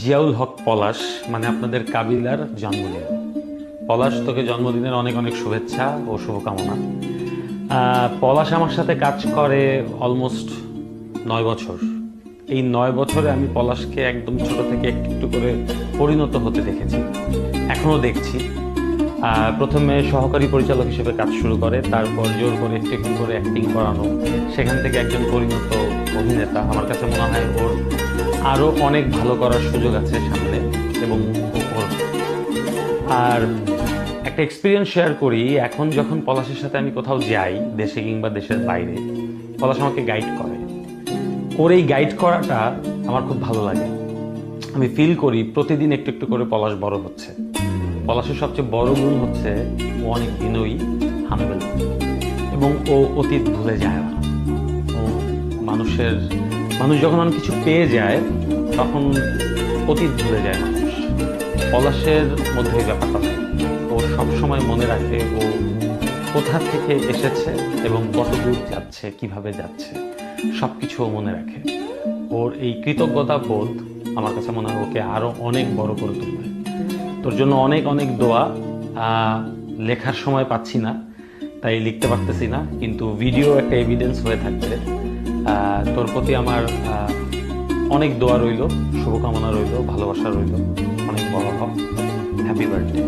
জিয়াউল হক পলাশ, মানে আপনাদের কাবিলার জন্মদিন। পলাশ, তোকে জন্মদিনের অনেক অনেক শুভেচ্ছা ও শুভকামনা। পলাশ আমার সাথে কাজ করে অলমোস্ট 9 বছর। এই 9 বছরে আমি পলাশকে একদম ছোট থেকে একটু একটু করে পরিণত হতে দেখেছি, এখনও দেখছি। প্রথমে সহকারী পরিচালক হিসেবে কাজ শুরু করে, তারপর জোর করে একটু একটু করে অ্যাক্টিং করানো, সেখান থেকে একজন পরিণত অভিনেতা। আমার কাছে মনে হয় ওর আরও অনেক ভালো করার সুযোগ আছে সামনে, এবং ওর আর একটা এক্সপিরিয়েন্স শেয়ার করি। এখন যখন পলাশের সাথে আমি কোথাও যাই, দেশে কিংবা দেশের বাইরে, পলাশ আমাকে গাইড করে। ওর এই গাইড করাটা আমার খুব ভালো লাগে। আমি ফিল করি প্রতিদিন একটু একটু করে পলাশ বড় হচ্ছে। পলাশের সবচেয়ে বড় গুণ হচ্ছে ও অনেক বিনয়ী, হাম্বল, এবং ও অতীত ভুলে যায় না। ও মানুষ যখন অনেক কিছু পেয়ে যায় তখন অতীত ভুলে যায় মানুষ। পলাশের মধ্যে এই ব্যাপারটা থাকে। ও সবসময় মনে রাখে ও কোথা থেকে এসেছে এবং কত দূর যাচ্ছে, কিভাবে যাচ্ছে, সব কিছু ও মনে রাখে। ওর এই কৃতজ্ঞতা বোধ আমার কাছে মনে হয় ওকে আরও অনেক বড় করে তুলবে। তোর জন্য অনেক অনেক দোয়া। লেখার সময় পাচ্ছি না, তাই লিখতে পারতেছি না, কিন্তু ভিডিও একটা এভিডেন্স হয়ে থাকবে। তোর প্রতি আমার অনেক দোয়া রইল, শুভকামনা রইল, ভালোবাসা রইল। অনেক বড় হও। Happy birthday.